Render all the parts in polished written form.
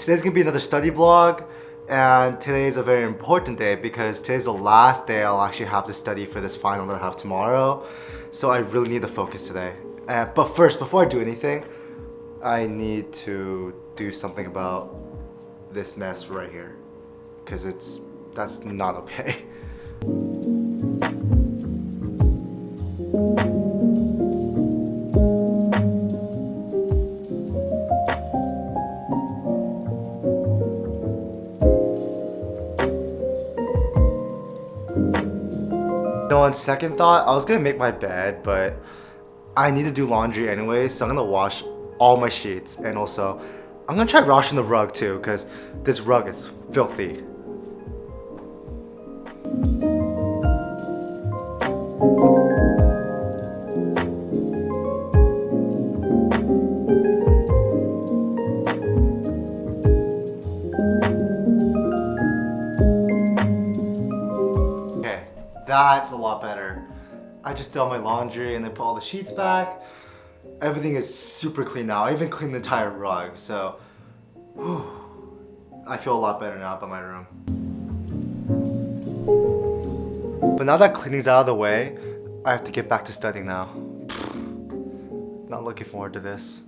Today's gonna be another study vlog, and today is a very important day because today's the last day I'll actually have to study for this final that I have tomorrow. So I really need to focus today. But first, before I do anything, I need to do something about this mess right here, because that's not okay. No, on second thought, I was gonna make my bed, but I need to do laundry anyway, so I'm gonna wash all my sheets, and also I'm gonna try washing the rug too, because this rug is filthy. That's a lot better. I just did all my laundry and then put all the sheets back. Everything is super clean now. I even cleaned the entire rug, so whew, I feel a lot better now about my room. But now that cleaning's out of the way, I have to get back to studying now. Not looking forward to this.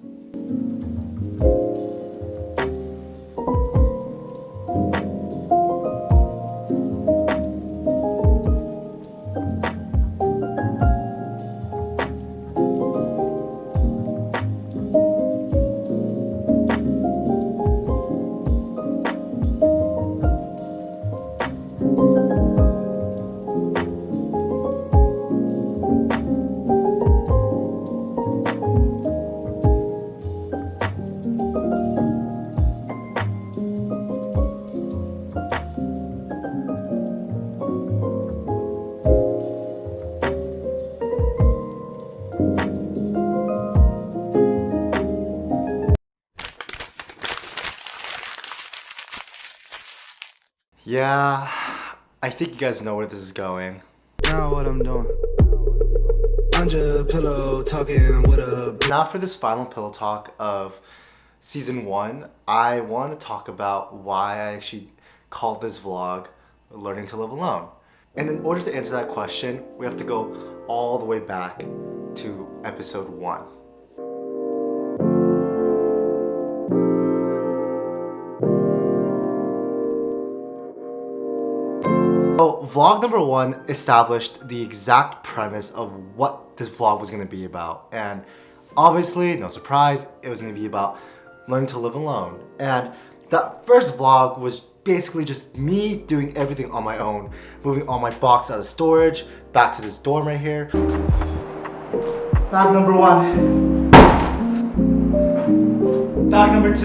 Yeah, I think you guys know where this is going. Now what I'm doing. Under a pillow talking with a... Now for this final pillow talk of season 1, I want to talk about why I actually called this vlog Learning to Live Alone. And in order to answer that question, we have to go all the way back to episode 1. So vlog number 1 established the exact premise of what this vlog was going to be about, and obviously, no surprise, it was going to be about learning to live alone. And that first vlog was basically just me doing everything on my own, moving all my boxes out of storage, back to this dorm right here. Bag number 1. Bag number 2.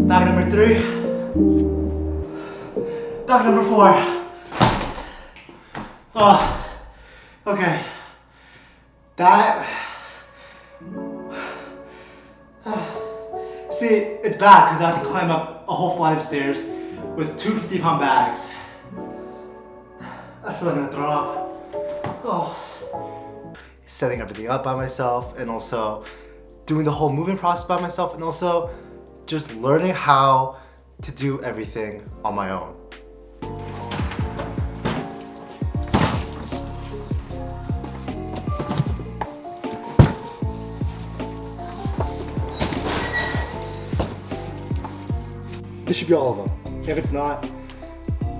Bag number 3. Bag number 4. Oh, okay. That. See, it's bad because I have to climb up a whole flight of stairs with 2 50-pound bags. I feel like I'm gonna throw up. Oh. Setting everything up by myself, and also doing the whole moving process by myself, and also just learning how to do everything on my own. This should be all of them. If it's not,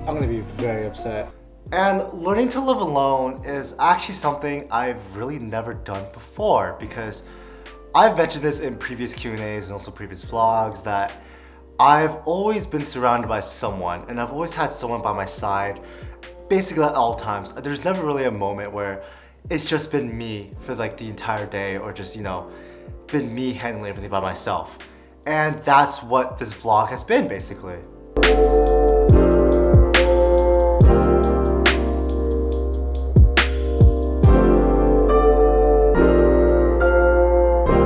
I'm gonna be very upset. And learning to live alone is actually something I've really never done before, because I've mentioned this in previous Q&As and also previous vlogs that I've always been surrounded by someone, and I've always had someone by my side basically at all times. There's never really a moment where it's just been me for like the entire day, or just, you know, been me handling everything by myself. And that's what this vlog has been, basically.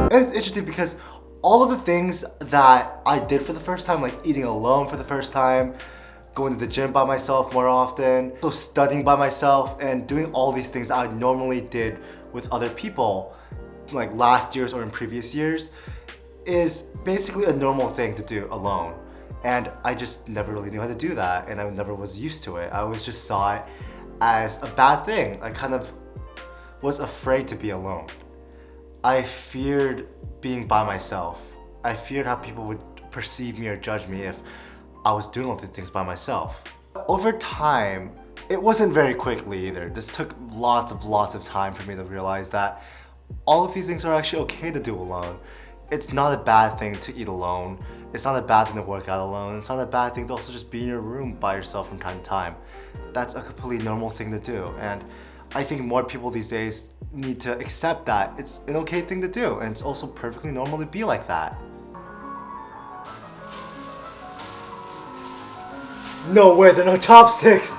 And it's interesting because all of the things that I did for the first time, like eating alone for the first time, going to the gym by myself more often, so studying by myself, and doing all these things that I normally did with other people, like last year's or in previous years, is basically a normal thing to do alone. And I just never really knew how to do that, and I never was used to it. I always just saw it as a bad thing. I kind of was afraid to be alone. I feared being by myself. I feared how people would perceive me or judge me if I was doing all these things by myself. Over time, it wasn't very quickly either. This took lots of time for me to realize that all of these things are actually okay to do alone. It's not a bad thing to eat alone. It's not a bad thing to work out alone. It's not a bad thing to also just be in your room by yourself from time to time. That's a completely normal thing to do. And I think more people these days need to accept that it's an okay thing to do. And it's also perfectly normal to be like that. No way, there are no chopsticks!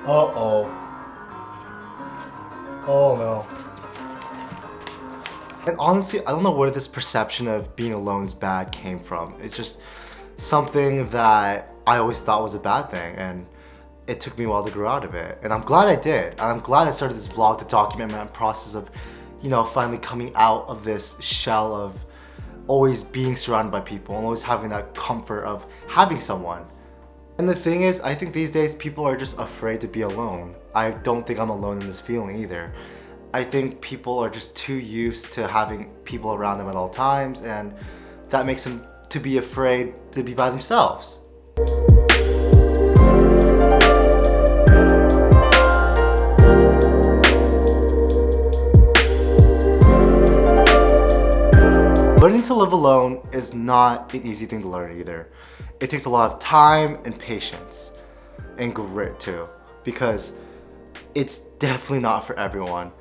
Uh-oh. Oh no. And honestly, I don't know where this perception of being alone is bad came from. It's just something that I always thought was a bad thing, and it took me a while to grow out of it. And I'm glad I did. And I'm glad I started this vlog to document my process of, finally coming out of this shell of always being surrounded by people and always having that comfort of having someone. And the thing is, I think these days people are just afraid to be alone. I don't think I'm alone in this feeling either. I think people are just too used to having people around them at all times, and that makes them to be afraid to be by themselves. Learning to live alone is not an easy thing to learn either. It takes a lot of time and patience and grit too, because it's definitely not for everyone.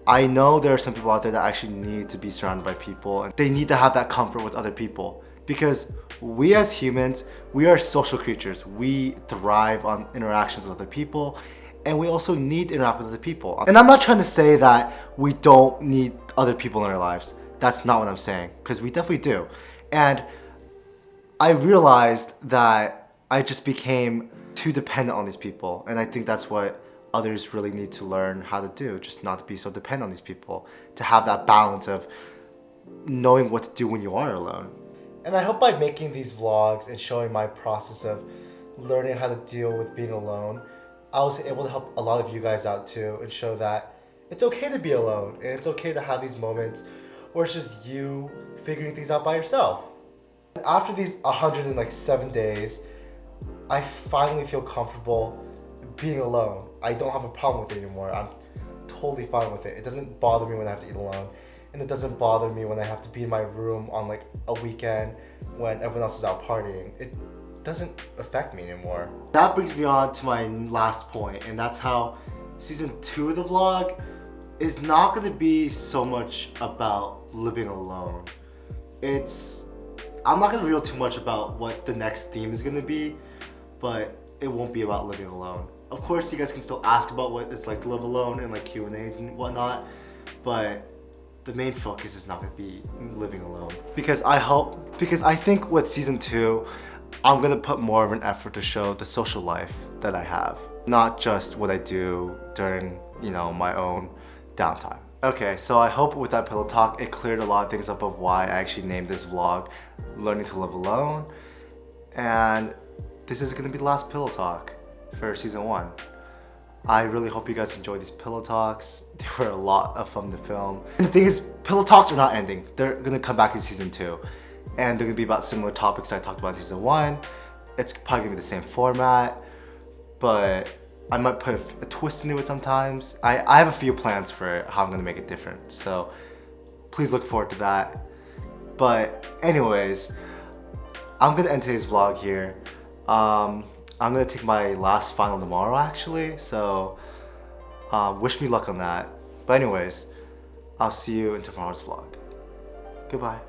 I know there are some people out there that actually need to be surrounded by people, and they need to have that comfort with other people, because we as humans, we are social creatures. We thrive on interactions with other people, and we also need to interact with other people. And I'm not trying to say that we don't need other people in our lives. That's not what I'm saying, because we definitely do. And I realized that I just became too dependent on these people, and I think that's what others really need to learn how to do, just not to be so dependent on these people, to have that balance of knowing what to do when you are alone. And I hope by making these vlogs and showing my process of learning how to deal with being alone, I was able to help a lot of you guys out too, and show that it's okay to be alone, and it's okay to have these moments where it's just you figuring things out by yourself. After these 107 days, I finally feel comfortable being alone. I don't have a problem with it anymore. I'm totally fine with it. It doesn't bother me when I have to eat alone, and it doesn't bother me when I have to be in my room on like a weekend when everyone else is out partying. It doesn't affect me anymore. That brings me on to my last point, and that's how season 2 of the vlog is not going to be so much about living alone. I'm not going to reveal too much about what the next theme is going to be, but it won't be about living alone. Of course, you guys can still ask about what it's like to live alone and like Q&As and whatnot, but the main focus is not going to be living alone. Because I think with season 2, I'm going to put more of an effort to show the social life that I have, not just what I do during, my own downtime. Okay, so I hope with that pillow talk, it cleared a lot of things up of why I actually named this vlog Learning to Live Alone. And this is gonna be the last pillow talk for season 1. I really hope you guys enjoy these pillow talks. They were a lot of fun to film. And the thing is, pillow talks are not ending. They're gonna come back in season 2. And they're gonna be about similar topics I talked about in season 1. It's probably gonna be the same format, but I might put a twist into it sometimes. I have a few plans for it, how I'm gonna make it different. So please look forward to that. But anyways, I'm gonna end today's vlog here. I'm gonna take my last final tomorrow actually. So wish me luck on that. But anyways, I'll see you in tomorrow's vlog. Goodbye.